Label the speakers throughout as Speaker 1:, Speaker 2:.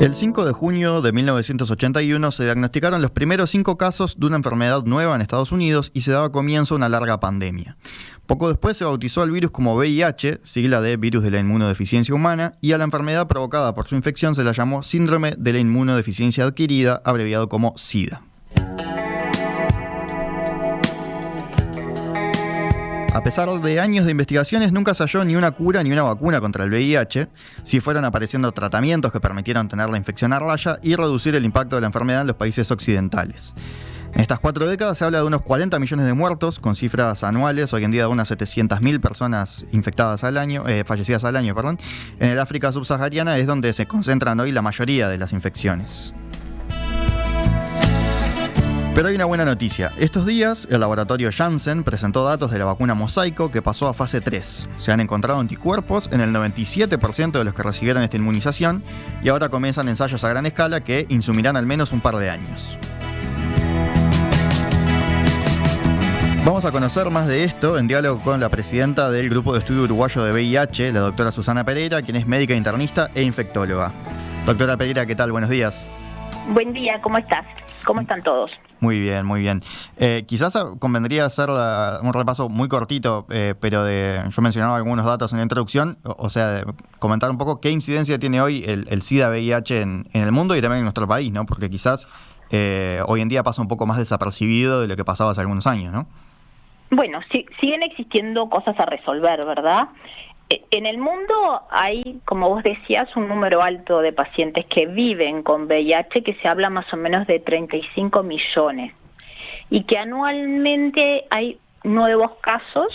Speaker 1: El 5 de junio de 1981 se diagnosticaron los primeros 5 casos de una enfermedad nueva en Estados Unidos y se daba comienzo a una larga pandemia. Poco después se bautizó al virus como VIH, sigla de virus de la inmunodeficiencia humana, y a la enfermedad provocada por su infección se la llamó síndrome de la inmunodeficiencia adquirida, abreviado como SIDA. A pesar de años de investigaciones, nunca se halló ni una cura ni una vacuna contra el VIH. Sí fueron apareciendo tratamientos que permitieron tener la infección a raya y reducir el impacto de la enfermedad en los países occidentales. En estas 4 décadas se habla de unos 40 millones de muertos, con cifras anuales, hoy en día de unas 700.000 personas infectadas al año, fallecidas al año. En el África subsahariana es donde se concentran hoy la mayoría de las infecciones. Pero hay una buena noticia. Estos días, el laboratorio Janssen presentó datos de la vacuna Mosaico que pasó a fase 3. Se han encontrado anticuerpos en el 97% de los que recibieron esta inmunización y ahora comienzan ensayos a gran escala que insumirán al menos un par de años. Vamos a conocer más de esto en diálogo con la presidenta del Grupo de Estudio Uruguayo de VIH, la doctora Susana Pereira, quien es médica internista e infectóloga. Doctora Pereira, ¿qué tal? Buenos días.
Speaker 2: Buen día, ¿cómo estás? ¿Cómo están todos?
Speaker 1: Muy bien, muy bien. Quizás convendría hacer un repaso muy cortito, pero yo mencionaba algunos datos en la introducción, o sea, comentar un poco qué incidencia tiene hoy el SIDA-VIH en el mundo y también en nuestro país, ¿no? Porque quizás hoy en día pasa un poco más desapercibido de lo que pasaba hace algunos años, ¿no?
Speaker 2: Bueno, siguen existiendo cosas a resolver, ¿verdad? En el mundo hay, como vos decías, un número alto de pacientes que viven con VIH, que se habla más o menos de 35 millones, y que anualmente hay nuevos casos,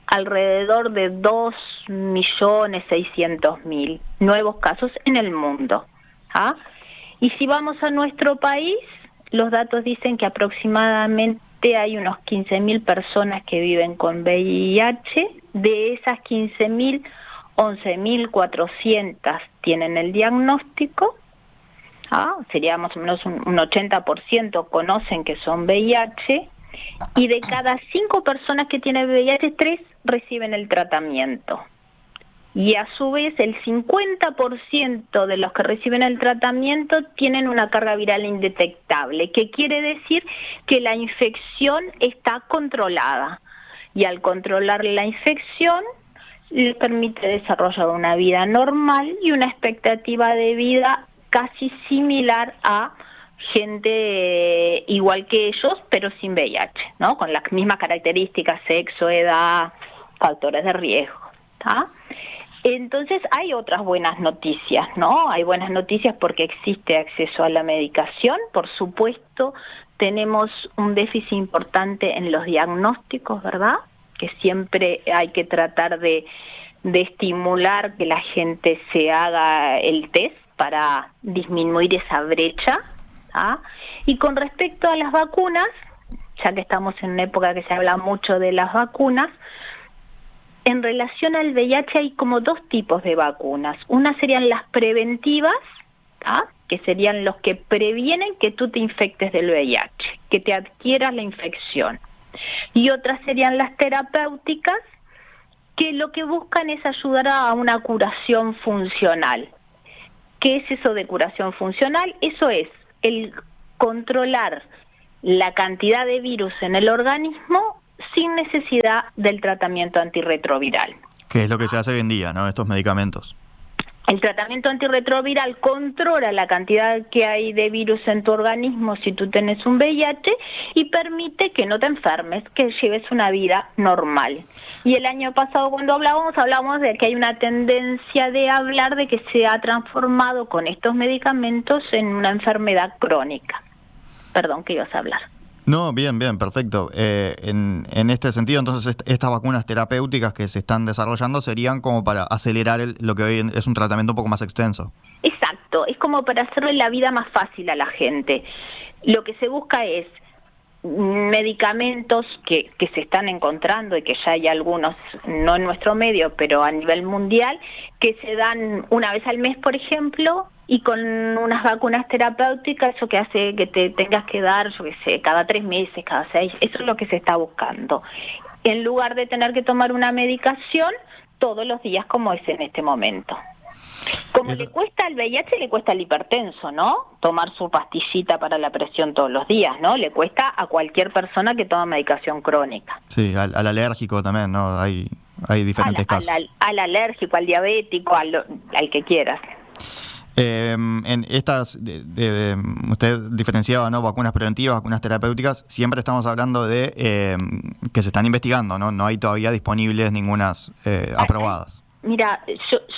Speaker 2: alrededor de 2.600.000 nuevos casos en el mundo. ¿Ah? Y si vamos a nuestro país, los datos dicen que aproximadamente hay unos 15.000 personas que viven con VIH. De esas 15.000, 11.400 tienen el diagnóstico. Sería más o menos un 80% conocen que son VIH. Y de cada 5 personas que tienen VIH, 3 reciben el tratamiento. Y a su vez el 50% de los que reciben el tratamiento tienen una carga viral indetectable, que quiere decir que la infección está controlada. Y al controlar la infección, le permite desarrollar una vida normal y una expectativa de vida casi similar a gente igual que ellos, pero sin VIH, ¿no? Con las mismas características, sexo, edad, factores de riesgo, ¿tá? Entonces hay otras buenas noticias, ¿no? Hay buenas noticias porque existe acceso a la medicación, por supuesto. Tenemos un déficit importante en los diagnósticos, ¿verdad? Que siempre hay que tratar de estimular que la gente se haga el test para disminuir esa brecha. Y con respecto a las vacunas, ya que estamos en una época que se habla mucho de las vacunas, en relación al VIH hay como 2 tipos de vacunas. Una serían las preventivas, que serían los que previenen que tú te infectes del VIH, que te adquieras la infección. Y otras serían las terapéuticas, que lo que buscan es ayudar a una curación funcional. ¿Qué es eso de curación funcional? Eso es el controlar la cantidad de virus en el organismo sin necesidad del tratamiento antirretroviral.
Speaker 1: Que es lo que se hace hoy en día, ¿no? Estos medicamentos.
Speaker 2: El tratamiento antirretroviral controla la cantidad que hay de virus en tu organismo si tú tienes un VIH y permite que no te enfermes, que lleves una vida normal. Y el año pasado cuando hablamos de que hay una tendencia de hablar de que se ha transformado con estos medicamentos en una enfermedad crónica. Perdón, ¿qué ibas a hablar?
Speaker 1: No, bien, perfecto. En este sentido, entonces, estas vacunas terapéuticas que se están desarrollando serían como para acelerar lo que hoy es un tratamiento un poco más extenso.
Speaker 2: Exacto, es como para hacerle la vida más fácil a la gente. Lo que se busca es medicamentos que se están encontrando y que ya hay algunos, no en nuestro medio, pero a nivel mundial, que se dan una vez al mes, por ejemplo, y con unas vacunas terapéuticas, eso que hace que te tengas que dar, yo qué sé, cada 3 meses, cada 6, eso es lo que se está buscando. En lugar de tener que tomar una medicación todos los días como es en este momento. Como le cuesta al VIH, le cuesta al hipertenso, ¿no? Tomar su pastillita para la presión todos los días, ¿no? Le cuesta a cualquier persona que toma medicación crónica.
Speaker 1: Sí, al alérgico también, ¿no? Hay diferentes casos.
Speaker 2: Al alérgico, al diabético, al que quieras.
Speaker 1: En estas, usted diferenciaba, ¿no? Vacunas preventivas, vacunas terapéuticas. Siempre estamos hablando de que se están investigando, ¿no? No hay todavía disponibles ningunas aprobadas.
Speaker 2: Mira,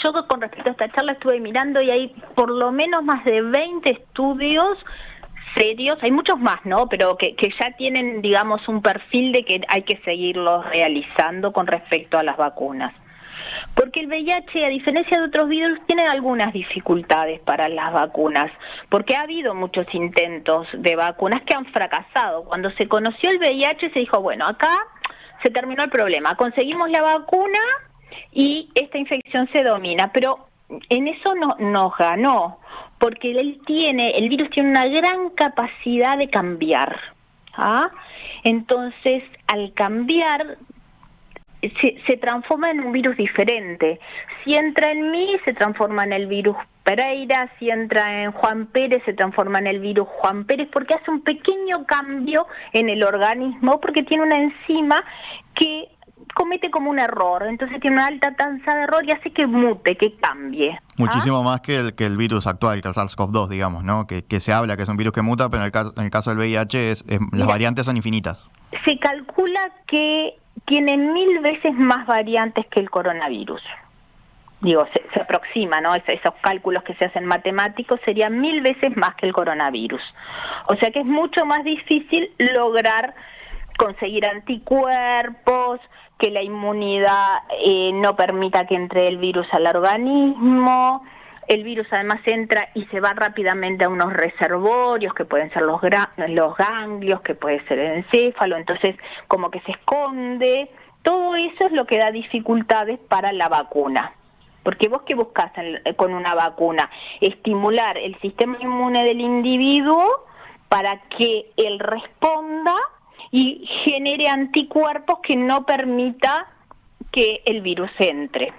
Speaker 2: yo con respecto a esta charla estuve mirando y hay por lo menos más de 20 estudios serios, hay muchos más, ¿no? Pero que ya tienen, digamos, un perfil de que hay que seguirlos realizando con respecto a las vacunas. Porque el VIH, a diferencia de otros virus, tiene algunas dificultades para las vacunas, porque ha habido muchos intentos de vacunas que han fracasado. Cuando se conoció el VIH se dijo, bueno, acá se terminó el problema, conseguimos la vacuna y esta infección se domina, pero en eso no nos ganó, porque el virus tiene una gran capacidad de cambiar, ¿ah? Entonces, al cambiar, se transforma en un virus diferente. Si entra en mí, se transforma en el virus Pereira; si entra en Juan Pérez, se transforma en el virus Juan Pérez, porque hace un pequeño cambio en el organismo, porque tiene una enzima que comete como un error, entonces tiene una alta tasa de error y hace que mute, que cambie.
Speaker 1: Muchísimo más que el virus actual, que el SARS-CoV-2, digamos, ¿no? Que se habla que es un virus que muta, pero en el caso del VIH las variantes son infinitas.
Speaker 2: Se calcula que tiene 1000 veces más variantes que el coronavirus. Digo, se aproxima, ¿no? Esos cálculos que se hacen matemáticos serían 1000 veces más que el coronavirus. O sea que es mucho más difícil lograr conseguir anticuerpos, que la inmunidad no permita que entre el virus al organismo. El virus además entra y se va rápidamente a unos reservorios, que pueden ser los ganglios, que puede ser el encéfalo, entonces como que se esconde. Todo eso es lo que da dificultades para la vacuna. Porque vos, ¿qué buscás con una vacuna? Estimular el sistema inmune del individuo para que él responda y genere anticuerpos que no permita que el virus entre.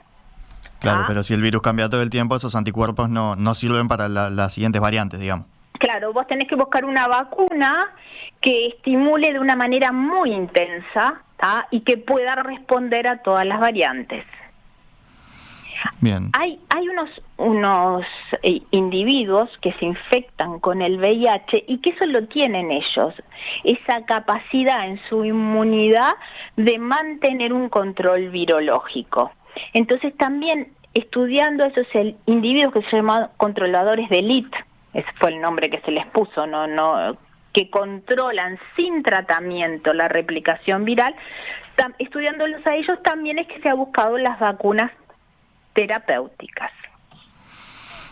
Speaker 1: Claro, pero si el virus cambia todo el tiempo, esos anticuerpos no sirven para las siguientes variantes, digamos.
Speaker 2: Claro, vos tenés que buscar una vacuna que estimule de una manera muy intensa, ¿tá? Y que pueda responder a todas las variantes.
Speaker 1: Bien.
Speaker 2: Hay unos individuos que se infectan con el VIH y que eso lo tienen ellos, esa capacidad en su inmunidad de mantener un control virológico. Entonces también estudiando esos individuos que se llaman controladores de élite, ese fue el nombre que se les puso, que controlan sin tratamiento la replicación viral, estudiándolos a ellos también es que se ha buscado las vacunas terapéuticas.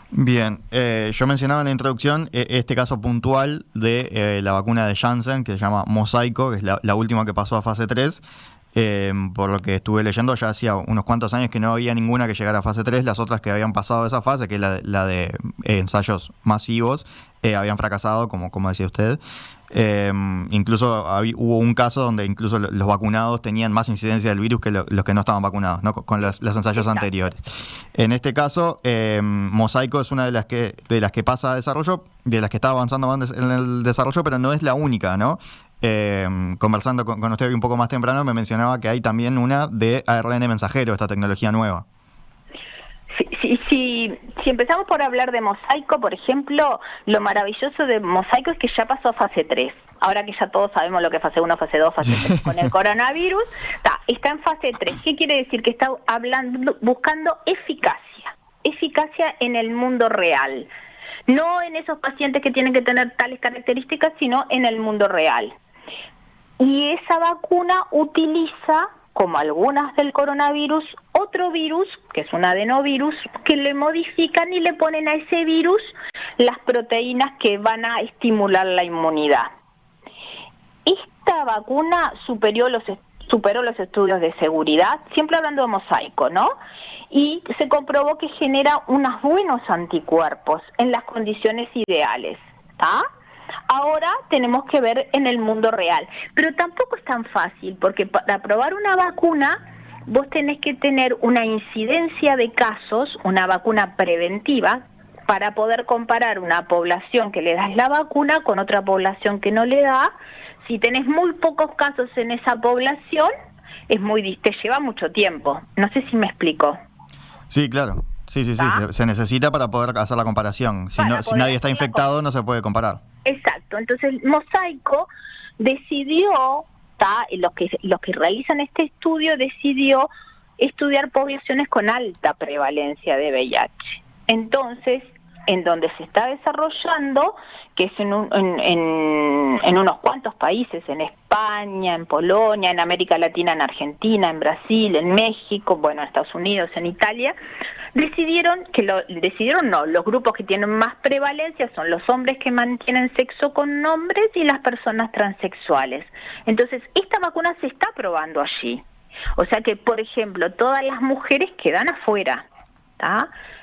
Speaker 1: Bien, yo mencionaba en la introducción este caso puntual de la vacuna de Janssen, que se llama Mosaico, que es la última que pasó a fase 3. Por lo que estuve leyendo, ya hacía unos cuantos años que no había ninguna que llegara a fase 3. Las otras que habían pasado esa fase, que es la de ensayos masivos, habían fracasado, como decía usted. Incluso hubo un caso donde incluso los vacunados tenían más incidencia del virus que los que no estaban vacunados, ¿no? Con los ensayos anteriores. En este caso, Mosaico es una de las que pasa a desarrollo, de las que está avanzando en el desarrollo, pero no es la única, ¿no? Conversando con usted un poco más temprano, me mencionaba que hay también una de ARN mensajero, esta tecnología nueva.
Speaker 2: Si empezamos por hablar de Mosaico, por ejemplo, lo maravilloso de Mosaico es que ya pasó a fase 3. Ahora que ya todos sabemos lo que es fase 1, fase 2, fase 3. Con el coronavirus, está en fase 3. ¿Qué quiere decir? Que está buscando eficacia en el mundo real. No en esos pacientes que tienen que tener tales características, sino en el mundo real. Y esa vacuna utiliza, como algunas del coronavirus, otro virus, que es un adenovirus, que le modifican y le ponen a ese virus las proteínas que van a estimular la inmunidad. Esta vacuna superó los estudios de seguridad, siempre hablando de Mosaico, ¿no? Y se comprobó que genera unos buenos anticuerpos en las condiciones ideales, ¿está? Ahora tenemos que ver en el mundo real, pero tampoco es tan fácil, porque para probar una vacuna vos tenés que tener una incidencia de casos, una vacuna preventiva, para poder comparar una población que le das la vacuna con otra población que no le da. Si tenés muy pocos casos en esa población, te lleva mucho tiempo. No sé si me explico.
Speaker 1: Sí, claro. Sí, se necesita para poder hacer la comparación. Si nadie está infectado, no se puede comparar.
Speaker 2: Exacto. Entonces, Mosaico decidió, los que realizan este estudio, decidió estudiar poblaciones con alta prevalencia de VIH. Entonces, en donde se está desarrollando, que es en unos cuantos países, en España, en Polonia, en América Latina, en Argentina, en Brasil, en México, bueno, en Estados Unidos, en Italia, los grupos que tienen más prevalencia son los hombres que mantienen sexo con hombres y las personas transexuales. Entonces, esta vacuna se está probando allí. O sea que, por ejemplo, todas las mujeres quedan afuera.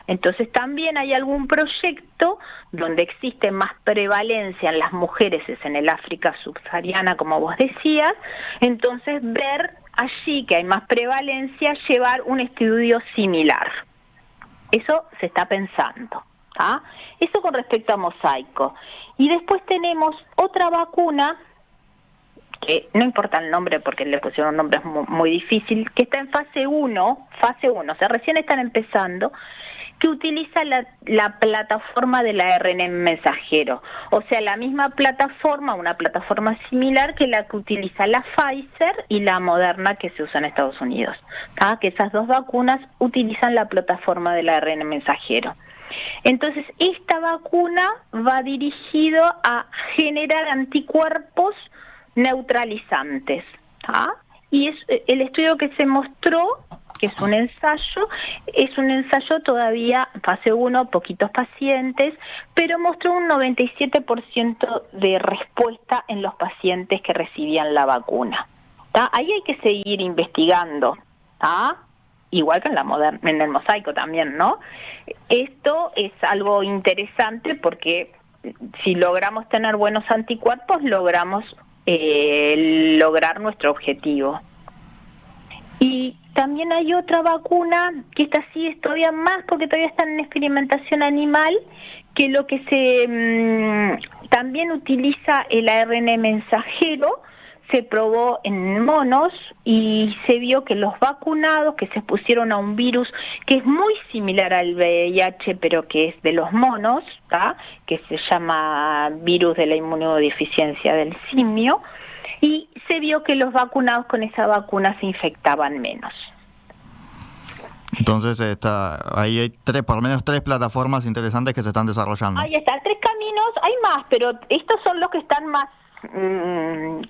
Speaker 2: Entonces también hay algún proyecto donde existe más prevalencia en las mujeres, es en el África subsahariana, como vos decías. Entonces ver allí que hay más prevalencia, llevar un estudio similar. Eso se está pensando. Eso con respecto a Mosaico. Y después tenemos otra vacuna, que no importa el nombre porque le pusieron nombres muy difícil, que está en fase 1, o sea, recién están empezando, que utiliza la plataforma del ARN mensajero, o sea, la misma plataforma, una plataforma similar que la que utiliza la Pfizer y la Moderna que se usa en Estados Unidos, que esas dos vacunas utilizan la plataforma del ARN mensajero. Entonces, esta vacuna va dirigido a generar anticuerpos neutralizantes. Y el estudio que se mostró, que es un ensayo todavía fase 1, poquitos pacientes, pero mostró un 97% de respuesta en los pacientes que recibían la vacuna. Ahí hay que seguir investigando, igual que en el Mosaico también, ¿no? Esto es algo interesante porque si logramos tener buenos anticuerpos, logramos lograr nuestro objetivo. Y también hay otra vacuna que esta sí es todavía más porque todavía está en experimentación animal, que lo que también utiliza el ARN mensajero, se probó en monos y se vio que los vacunados que se expusieron a un virus que es muy similar al VIH, pero que es de los monos, que se llama virus de la inmunodeficiencia del simio, y se vio que los vacunados con esa vacuna se infectaban menos.
Speaker 1: Entonces ahí hay por lo menos 3 plataformas interesantes que se están desarrollando.
Speaker 2: Ahí están 3 caminos, hay más, pero estos son los que están más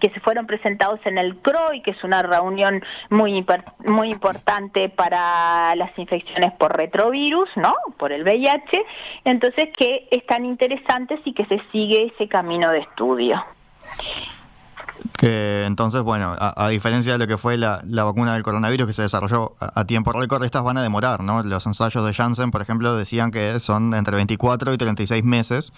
Speaker 2: que se fueron presentados en el CROI, que es una reunión muy importante para las infecciones por retrovirus, ¿no? Por el VIH, entonces que están interesantes y que se sigue ese camino de estudio.
Speaker 1: Entonces, bueno, a diferencia de lo que fue la vacuna del coronavirus que se desarrolló a tiempo récord, estas van a demorar, ¿no? Los ensayos de Janssen, por ejemplo, decían que son entre 24 y 36 meses.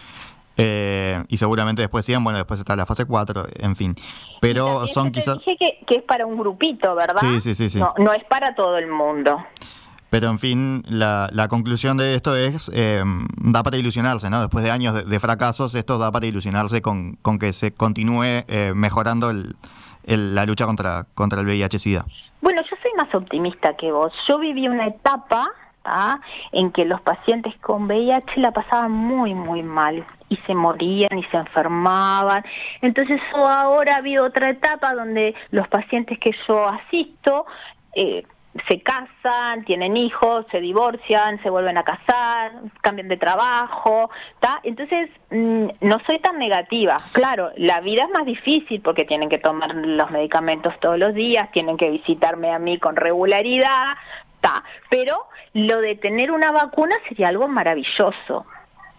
Speaker 1: Y seguramente después después está la fase 4, en fin. Pero son quizás...
Speaker 2: Dije que es para un grupito, ¿verdad?
Speaker 1: Sí.
Speaker 2: No es para todo el mundo.
Speaker 1: Pero en fin, la conclusión de esto es, da para ilusionarse, ¿no? Después de años de fracasos, esto da para ilusionarse con que se continúe mejorando la lucha contra el VIH-Sida.
Speaker 2: Bueno, yo soy más optimista que vos. Yo viví una etapa en que los pacientes con VIH la pasaban muy, muy mal y se morían y se enfermaban. Entonces ahora ha habido otra etapa donde los pacientes que yo asisto se casan, tienen hijos, se divorcian, se vuelven a casar, cambian de trabajo, Entonces no soy tan negativa. Claro, la vida es más difícil porque tienen que tomar los medicamentos todos los días, tienen que visitarme a mí con regularidad, pero lo de tener una vacuna sería algo maravilloso.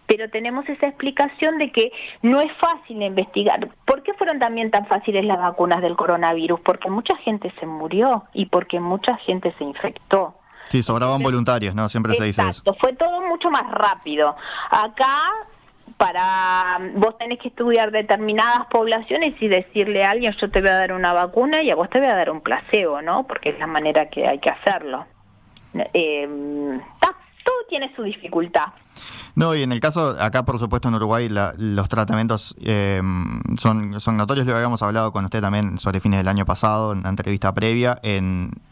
Speaker 2: Pero tenemos esa explicación de que no es fácil investigar. ¿Por qué fueron también tan fáciles las vacunas del coronavirus? Porque mucha gente se murió y porque mucha gente se infectó.
Speaker 1: Sí, sobraban voluntarios, ¿no? Siempre se dice eso.
Speaker 2: Exacto, fue todo mucho más rápido. Acá Vos tenés que estudiar determinadas poblaciones y decirle a alguien, yo te voy a dar una vacuna y a vos te voy a dar un placebo, ¿no? Porque es la manera que hay que hacerlo. Todo tiene su dificultad.
Speaker 1: No, y en el caso, acá por supuesto en Uruguay los tratamientos son notorios. Lo habíamos hablado con usted también sobre fines del año pasado, en una entrevista previa.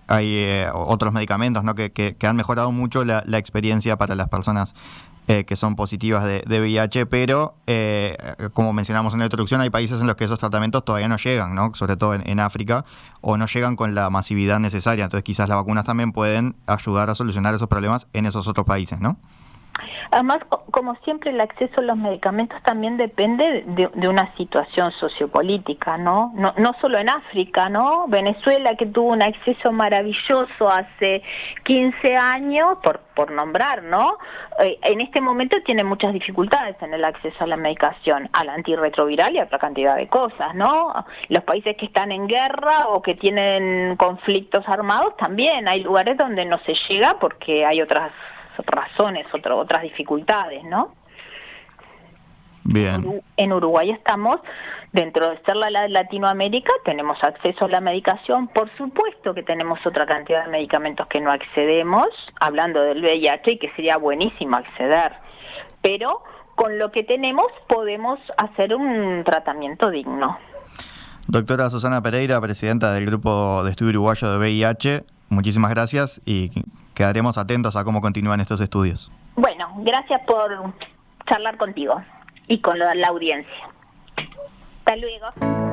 Speaker 1: Hay otros medicamentos, ¿no? que han mejorado mucho la experiencia para las personas que son positivas de VIH, pero como mencionamos en la introducción, hay países en los que esos tratamientos todavía no llegan, ¿no? Sobre todo en África, o no llegan con la masividad necesaria. Entonces quizás las vacunas también pueden ayudar a solucionar esos problemas en esos otros países, ¿no?
Speaker 2: Además, como siempre, el acceso a los medicamentos también depende de una situación sociopolítica, ¿no? No solo en África, ¿no? Venezuela, que tuvo un acceso maravilloso hace 15 años, por nombrar, ¿no? En este momento tiene muchas dificultades en el acceso a la medicación, al antirretroviral y a otra cantidad de cosas, ¿no? Los países que están en guerra o que tienen conflictos armados también hay lugares donde no se llega porque hay otras razones, otras dificultades, ¿no?
Speaker 1: Bien.
Speaker 2: En Uruguay estamos, dentro de ser la Latinoamérica, tenemos acceso a la medicación, por supuesto que tenemos otra cantidad de medicamentos que no accedemos, hablando del VIH, y que sería buenísimo acceder, pero con lo que tenemos podemos hacer un tratamiento digno.
Speaker 1: Doctora Susana Pereira, presidenta del Grupo de Estudio Uruguayo de VIH, muchísimas gracias y quedaremos atentos a cómo continúan estos estudios.
Speaker 2: Bueno, gracias por charlar contigo y con la audiencia. Hasta luego.